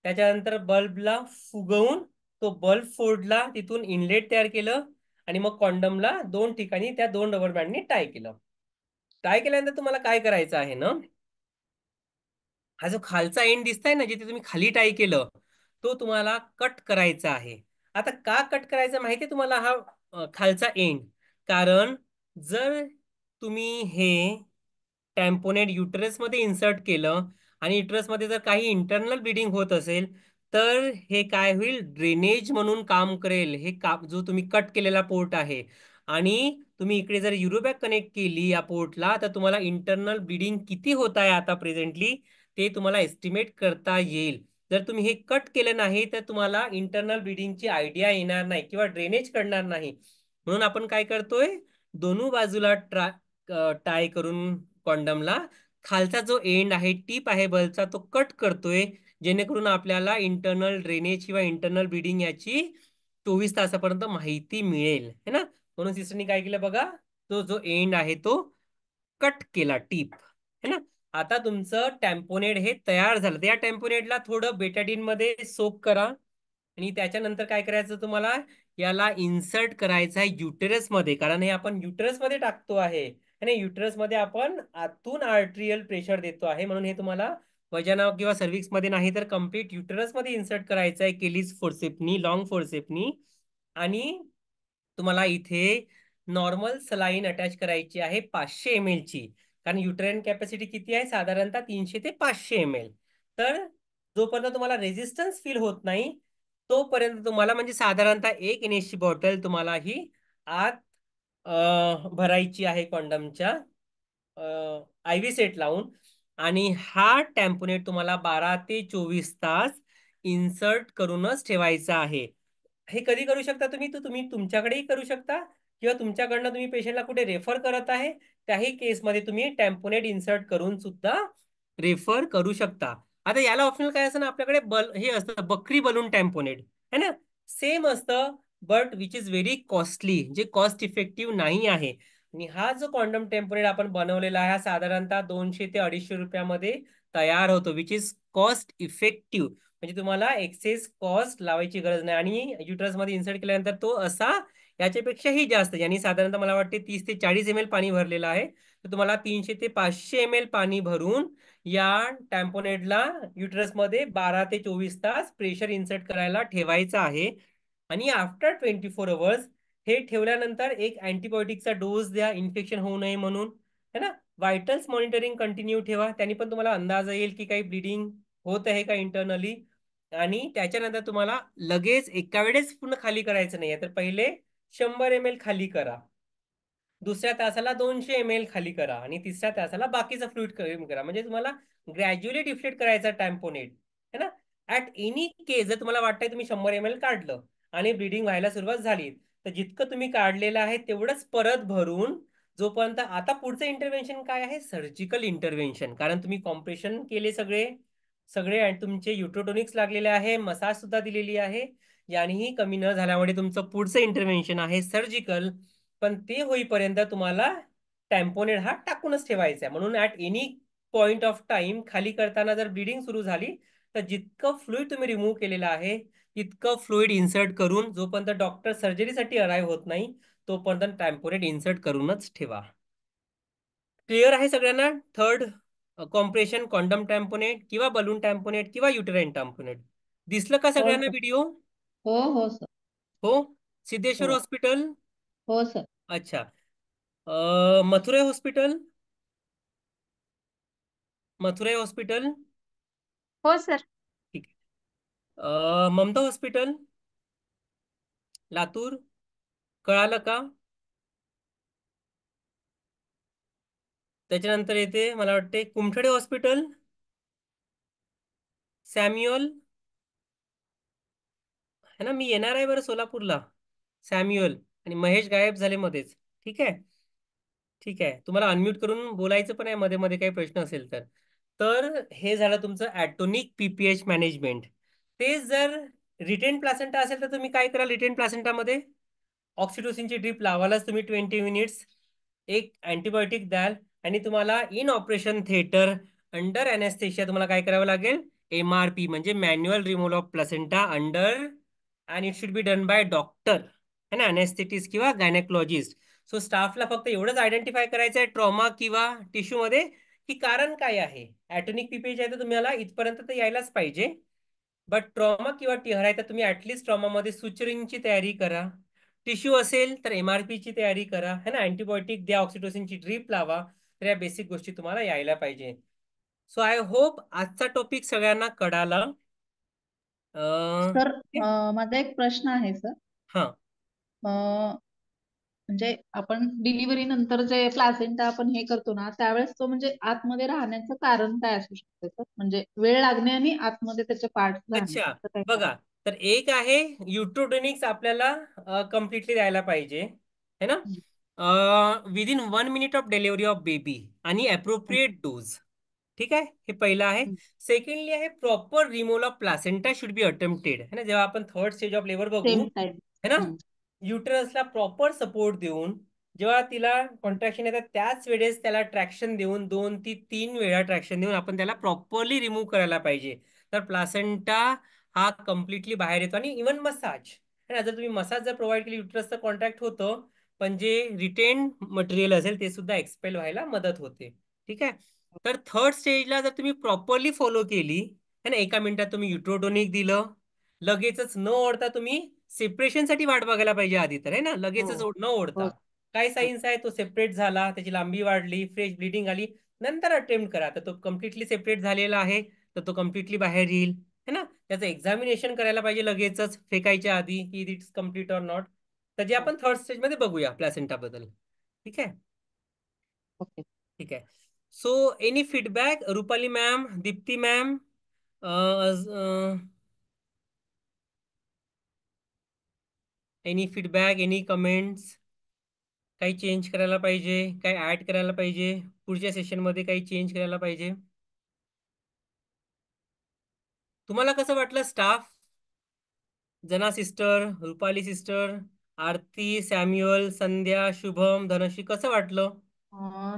त्याच्यानंतर बल्बला फुगवून तो बल्ब फोडला, तिथून इनलेट तयार केलं, आणि मग कॉन्डमला 2 ठिकाणी त्या 2 रबर बँडनी टाय केलं. टाय केल्यानंतर तुम्हाला काय करायचं आहे ना, हा जो खालचा एंड दिसताय ना, जिथे तुम्ही खाली टाय केलं, तो तुम्हाला कट करायचा आहे. आता का कट करायचा माहितीये तुम्हाला हा खालचा एंड? कारण जर तुम्ही हे टॅम्पोनेट युटरसमध्ये इन्सर्ट केलं आणि युटरसमध्ये जर काही इंटरनल ब्लिडिंग होत असेल, तर हे काय होईल? ड्रेनेज म्हणून काम करेल. हे जो तुम्ही कट केलेला पोर्ट आहे, आणि तुम्ही इकडे जर युरोबॅग कनेक्ट केली या पोर्टला, तर तुम्हाला इंटरनल ब्लिडिंग किती होत आहे आता प्रेझेंटली ते तुम्हाला एस्टिमेट करता येईल. जर तुम्ही हे कट केलं नाही तर तुम्हाला इंटरनल ब्लिडिंगची आयडिया येणार नाही किंवा ड्रेनेज करणार नाही. म्हणून आपण काय करतोय? दोन्ही बाजूला टाय करून कॉन्डमला खालचा जो एंड आहे, टीप आहे बल्बचा, तो कट करतोय, जेणेकरून आपल्याला इंटरनल ड्रेनेज किंवा इंटरनल ब्लिडिंग याची 24 तासापर्यंत माहिती मिळेल, है ना. म्हणून सिस्टरनी काय केलं बघा, तो जो एंड आहे तो कट केला, टीप, है ना. आता तुमचं टॅम्पोनेड हे तयार झालं. तर या टॅम्पोनेडला थोडं बेटाडीन मध्ये सोक करा आणि त्याच्यानंतर काय करायचं तुम्हाला, याला इन्सर्ट करायचं आहे युटेरस मध्ये, कारण हे आपण युटेरस मध्ये टाकतो आहे आणि युटेरस मध्ये आपण आतून आर्ट्रियल प्रेशर देतो आहे. म्हणून हे तुम्हाला वजाना किंवा सर्व्हिक्स मध्ये नाही तर कम्प्लीट युटेरस मध्ये इन्सर्ट करायचं आहे, केलीज फोर्सेपनी, लॉंग फोर्सेपनी. आणि तुम्हाला इथे नॉर्मल सलाईन अटॅच करायची आहे 500 ml ची, कारण युट्रेन कॅपॅसिटी किती आहे, साधारणतः 300 ते 500 ml. तर जोपर्यंत तुम्हाला रेझिस्टन्स फील होत नाही तोपर्यंत तुम्हाला, म्हणजे साधारणतः 1 NS ची बॉटल तुम्हाला ही आत भरायची आहे कॉन्डमच्या आय व्ही सेट लावून. आणि हा टॅम्पोनेट तुम्हाला 12 ते 24 तास इन्सर्ट करूनच ठेवायचा आहे. हे कधी करू शकता तुम्ही, तर तुम्ही तुमच्याकडेही करू शकता किंवा तुमच्याकडनं तुम्ही पेशंटला कुठे रेफर करत आहे त्याही केसमध्ये तुम्ही टॅम्पोनेट इन्सर्ट करून सुद्धा रेफर करू शकता. आता याला ऑप्शनल काय असतं ना, आपल्याकडे हे असतं बकरी बलून टॅम्पोनेट, है ना. सेम असतं but which is very costly, जे कॉस्ट इफेक्टिव्ह नाही आहे. आणि हा जो कॉन्डम टेम्पोनेट आपण बनवलेला आहे हा साधारणतः 200 ते 250 रुपयामध्ये तयार होतो, विच इज कॉस्ट इफेक्टिव्ह. म्हणजे तुम्हाला एक्सेस कॉस्ट लावायची गरज नाही. आणि युटरस मध्ये इन्सर्ट केल्यानंतर तो असा याच्यापेक्षाही जास्त, यांनी साधारणतः मला वाटते 30 ते 40 ml पाणी भरलेलं आहे, तर तुम्हाला 300 ते 500 ml पाणी भरून या टॅम्पोनेटला युटरस मध्ये 12 ते 24 तास प्रेशर इन्सर्ट करायला ठेवायचं आहे. आणि आफ्टर 24 hours हे ठेवल्यानंतर एक अँटीबायोटिकचा डोस द्या, इन्फेक्शन होऊ नये म्हणून, है ना. व्हायटल्स मॉनिटरिंग कंटिन्यू ठेवा, त्यांनी पण तुम्हाला अंदाज येईल की काही ब्लिडिंग होत आहे का इंटरनली. आणि त्याच्यानंतर तुम्हाला लगेच एका वेळेस पूर्ण खाली करायचं नाहीये, तर पहिले 100 ml खाली करा, दुसऱ्या तासाला 200 ml खाली करा आणि तिसऱ्या तासाला बाकीचा फ्लुइड कमी करा. म्हणजे तुम्हाला ग्रॅज्युअली डिफ्लेट करायचा टॅम्पोनेट, है ना. ऍट एनी केस जर तुम्हाला वाटतंय तुम्ही 100 ml काढलं आणि ब्लिडिंग व्हायला सुरुवात झाली, तर जितकं तुम्ही काढलेलं आहे तेवढंच परत भरून, जोपर्यंत आता पुढचं इंटरव्हेन्शन काय आहे, सर्जिकल इंटरव्हेन्शन, कारण तुम्ही कॉम्प्रेशन केले सगळे सगळे आणि तुमचे युट्रोटोनिक्स लागलेले आहे, मसाज सुद्धा दिलेली आहे, यानेही कमी न झाल्यामुळे तुमचं पुढचं इंटरव्हेन्शन आहे सर्जिकल. पण ते होईपर्यंत तुम्हाला टॅम्पोनेट हा टाकूनच ठेवायचा आहे. म्हणून at any point of time खाली करताना जर ब्लिडिंग सुरू झाली तर जितकं फ्लुइड तुम्ही रिमूव्ह केलेलं आहे तितकं फ्लुइड इन्सर्ट करून, जोपर्यंत डॉक्टर सर्जरीसाठी अराईव्ह होत नाही तोपर्यंत टॅम्पोनेट इन्सर्ट करूनच ठेवा. क्लिअर आहे सगळ्यांना. थर्ड कॉम्प्रेशन, कॉन्डम टॅम्पोनेट किंवा बलून टॅम्पोनेट किंवा युटेराइन टॅम्पोनेट. दिसलं का हो सगळ्यांना सर. व्हिडिओ? हो हो सर. हो. सिद्धेश्वर हो हॉस्पिटल. हो सर. अच्छा. मथुरा हॉस्पिटल. मथुरा हॉस्पिटल. हो सर. ठीक आहे. ममता हॉस्पिटल लातूर. कळालं का? त्याच्यानंतर येते मला वाटते कुमठडे हॉस्पिटल, सॅम्युअल, है ना. मी येणार आहे बरं सोलापूरला. सॅम्युअल आणि महेश गायब झाले मध्येच. ठीक आहे. ठीक आहे, तुम्हाला अनम्यूट करून बोलायचं पण आहे मध्ये मध्ये काही प्रश्न असेल तर. तर हे झालं तुमचं ॲटोनिक पीपीएच मॅनेजमेंट. ते जर रिटेन प्लासेंटा असेल तर तुम्ही काय करा, रिटेन प्लासेंटामध्ये ऑक्सिटोसिनची ड्रीप लावालाच तुम्ही 20 मिनिट्स, एक अँटीबायोटिक द्याल आणि तुम्हाला in operation theatre under anaesthesia तुम्हाला काय करावं लागेल, MRP म्हणजे manual removal of placenta under, and it should be done by doctor, है ना, अनेस्थेटिस्ट किंवा गायनेकोलॉजिस्ट. सो स्टाफला फक्त एवढंच आयडेंटिफाय करायचं आहे ट्रॉमा किंवा टिश्यू मध्ये की कारण काय आहे. ॲटोनिक पीपीएच आहे तर तुम्हाला इथपर्यंत तर यायलाच पाहिजे. बट ट्रॉमा किंवा टिहर आहे तर तुम्ही ऍटलीस्ट ट्रॉमामध्ये सुचरिंगची तयारी करा. टिश्यू असेल तर MRP ची तयारी करा, है ना. अँटीबायोटिक द्या, ऑक्सिटोसिनची ड्रीप लावा. तर या बेसिक गोष्टी तुम्हाला यायला पाहिजे. सो आय होप आजचा टॉपिक सगळ्यांना कळाला. सर, माझा एक प्रश्न आहे सर. हा. म्हणजे आपण डिलिव्हरी नंतर जे प्लासेंटा आपण हे करतो ना त्यावेळेस तो म्हणजे आतमध्ये राहण्याचं कारण काय असू शकतं सर? म्हणजे वेळ लागणे आणि आतमध्ये त्याचे पार्ट राहणे अच्छा, असं काय कारण? बघा. तर एक आहे युट्रोटोनिक्स आपल्याला कम्प्लिटली द्यायला पाहिजे, है ना. Within 1 minute of delivery of baby आणि अप्रोप्रिएट डोज. ठीक आहे, हे पहिलं आहे. सेकंडली आहे proper removal of placenta should be attempted, है ना. जेव्हा आपण थर्ड स्टेज ऑफ लेबर बघू, सेम टाइम. है ना, युटरसला प्रॉपर सपोर्ट देऊन जेव्हा तिला कॉन्ट्रॅक्शन येतात त्याच वेळेस त्याला ट्रॅक्शन देऊन 2 ते 3 वेळा ट्रॅक्शन देऊन आपण त्याला प्रॉपरली रिमूव्ह करायला पाहिजे. तर प्लासेंटा हा कम्प्लिटली बाहेर येतो. आणि इवन मसाज, है ना, जर तुम्ही मसाज जर प्रोव्हाइड केली युटरसचं कॉन्ट्रॅक्ट होतं, पण जे रिटेन मटेरियल असेल ते सुद्धा एक्सपेल व्हायला मदत होते. ठीक आहे. तर थर्ड स्टेजला जर तुम्ही प्रॉपरली फॉलो केली, है ना, 1 मिनिटात तुम्ही युट्रोटोनिक दिलं, लगेचच न ओढता तुम्ही सेपरेशनसाठी वाट बघायला पाहिजे आधी तर, है ना, हो लगेचच न ओढता. हो काय साईन्स आहे, तो सेपरेट झाला, त्याची लांबी वाढली, फ्रेश ब्लिडिंग आली, नंतर अटेम्प्ट करा. तर तो कम्प्लिटली सेपरेट झालेला आहे तर तो कम्प्लिटली बाहेर येईल, है ना. त्याचं एक्झामिनेशन करायला पाहिजे लगेचच फेकायच्या आधी की इट्स कम्प्लीट ऑर नॉट. तर जे हो. आपण थर्ड स्टेजमध्ये बघूया प्लॅसेंटा बद्दल. ठीक आहे. ओके. ठीक आहे. So any feedback Rupali ma'am, Deepti ma'am, any feedback, any comments, काही चेंज करायला पाहिजे, काही ऍड करायला पाहिजे, पुढच्या सेशनमध्ये काही चेंज करायला पाहिजे. तुम्हाला कसं वाटलं स्टाफ? जना सिस्टर, रुपाली सिस्टर, आरती, सॅम्युअल, संध्या, शुभम, धनश्री, कसं वाटलं?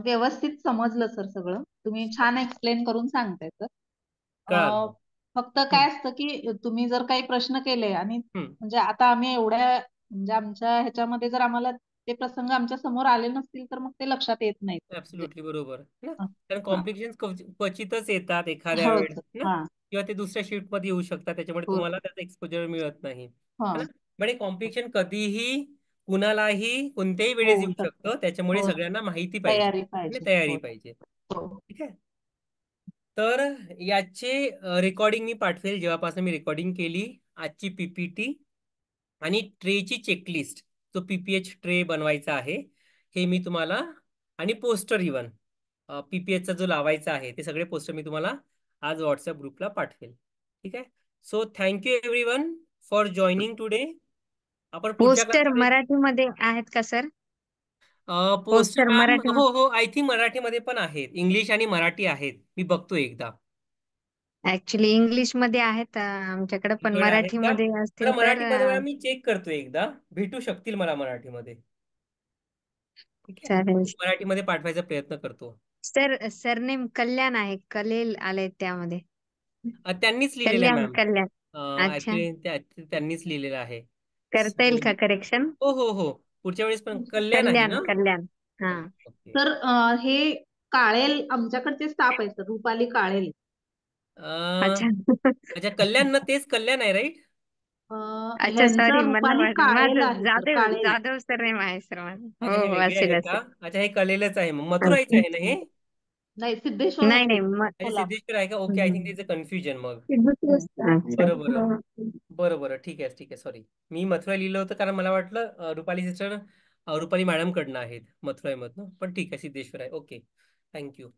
व्यवस्थित समजलं सर सगळं. तुम्ही छान एक्सप्लेन करून सांगताय सर. कळालं. फक्त हम्म, काय असतं की तुम्ही जर काही प्रश्न केले आणि हम्म. म्हणजे आता आम्ही एवढ्या म्हणजे आमच्या ह्याच्यामध्ये जर आम्हाला ते प्रसंग आमच्या समोर आले नसतील तर मग ते लक्षात येत नाहीत म्हणजे. ऍब्सोल्युटली बरोबर ना. हा कारण हा. कॉम्प्लिकेशन क्वचितच येतात एखाद्या हो वेळेस सर. ना, हा किंवा ते दुसऱ्या शिफ्ट मध्ये येऊ शकतात, त्याच्यामुळे हो तुम्हाला त्याचं एक्सपोजर मिळत नाही, हा है ना. म्हणजे कॉम्प्लिकेशन कधीही कुणालाही कोणत्याही वेळेस होऊ येऊ शकतं. शकतं, त्याच्यामुळे हो सगळ्यांना माहिती पाहिजे तयारी आणि पाहिजे. तयारी हो पाहिजे. हो. ठीक आहे. तर याचे रेकॉर्डिंग मी पाठवेल जेव्हापासून मी रेकॉर्डिंग केली आजची पीपीटी आणि ट्रेची चेकलिस्ट, जो पीपीएच ट्रे बनवायचा आहे हे मी तुम्हाला, आणि पोस्टर इवन पीपीएचचा जो लावायचा आहे ते सगळे पोस्टर मी तुम्हाला आज व्हॉट्सअप ग्रुपला पाठवेल. ठीक आहे. So thank you everyone for joining today. आपण पुढच्या पोस्टर क्लासमध्ये मराठीमध्ये आहेत का sir? Poster poster ma'am, Marathi हो हो, आय थिंक मराठीमध्ये पण आहेत, इंग्लिश आणि मराठी आहेत, मी बघतो एकदा. ऍक्च्युली इंग्लिश मध्ये आहेत आमच्याकडे, पण तुमच्याकडे आहेत का? मराठीमध्ये मला असतील तर मराठीमध्ये मॅम मी चेक करतो एकदा, भेटू शकतील मला मराठीमध्ये. ठीक आहे, चालेल. मराठीमध्ये पाठवायचा प्रयत्न करतो. सर सरनेम कल्याण आहे, कलेल आले त्यामध्ये. त्यांनीच लिहिलेलं आहे कल्याण मॅम. कल्याण. अच्छा, ऍक्च्युली त्यांनीच लिहिलेलं आहे. करता येईल सो का करेक्शन? हो हो हो, पुढच्या वेळेस पण कल्याण आहे कल्याण ना. कल्याण. हा. ओके. तर हे काळेल आमच्याकडचे स्टाफ आहे सर. रुपाली काळेल. अच्छा. अच्छा, कल्याण ना, तेच कल्याण आहे राईट. अच्छा ह्यांचं सॉरी, मला रुपाली माझं काळेल आहे सर. जाधव काळेल. जाधव सरनेम आहे सर माझं. अच्छा, हो हे हो, वेगळे असेल आहे का? असेल. अच्छा, हे कलेलंच आहे, मग मथुराईच आहे ना अच्छा. हे. नाही नाही नाही सिद्धेश्वराचे. मग. अच्छा, सिद्धेश्वर आहे का? ओके, आय थिंक त्याचं कन्फ्युजन मग. बरं बरं. अच्छा. बरं बरं, ठीक आहे ठीक आहे, सॉरी. मी मथुरा लिहिलं होतं कारण मला वाटलं रुपाली सिस्टर, रुपाली मॅडम कडनं आहेत मथुराईमधनं, पण ठीक आहे, सिद्धेश्वर आहे. Okay, thank you.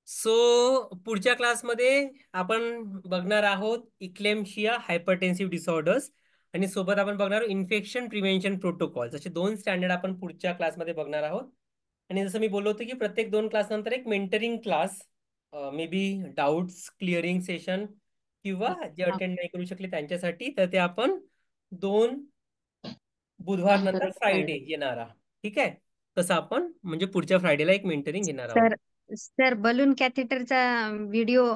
सो पुढच्या क्लासमध्ये आपण बघणार आहोत इक्लेम्शिया, हायपरटेन्सिव्ह डिसऑर्डर्स, आणि सोबत आपण बघणार आहोत इन्फेक्शन प्रिव्हेन्शन प्रोटोकॉल्स. असे 2 स्टँडर्ड आपण पुढच्या क्लासमध्ये बघणार आहोत. आणि जसं मी बोललो होतो की प्रत्येक 2 क्लास नंतर एक mentoring class, may be doubts clearing session, किंवा जे अटेंड नाही करू शकले त्यांच्यासाठी, तर ते आपण 2 बुधवार नंतर नंतर एक फ्रायडे Friday. येणारा. ठीक आहे. तसं आपण म्हणजे पुढच्या फ्रायडेला एक मेंटरिंग घेणार आहोत. सर सर बलून कॅथेटरचा व्हिडिओ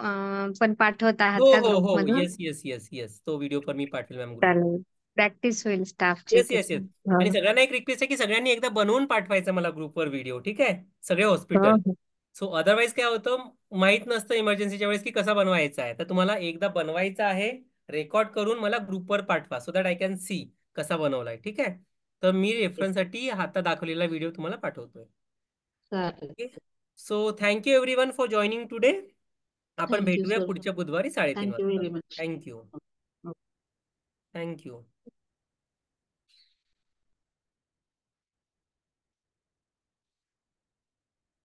पण पाठवत आहात हो का हो ग्रुप हो, मधून? येस येस येस येस, तो व्हिडिओ पण मी पाठवेल मॅम ग्रुप. चालेल, प्रॅक्टिस होईल स्टाफची येस येस तशी. येस. हो आणि सगळ्यांना एक रिक्वेस्ट आहे की सगळ्यांनी एकदा बनवून पाठवायचा मला ग्रुपवर व्हिडिओ. ठीक आहे, सगळे हो हॉस्पिटल. हो. सो अदरवाईज काय होतं, माहित नसतं इमर्जन्सीच्या वेळेस की कसा बनवायचा आहे, तर तुम्हाला एकदा बनवायचा आहे, रेकॉर्ड करून मला ग्रुपवर पाठवा, so that I can see कसा बनवलाय. ठीक आहे. तर मी रेफरन्ससाठी आता दाखवलेला व्हिडिओ तुम्हाला पाठवतोय. चालेल. Okay. So thank you everyone for joining today. आपण थँक्यू भेटूया सर. पुढच्या बुधवारी 3:30 थँक्यू वाजता. Very much. थँक्यू. थँक्यू.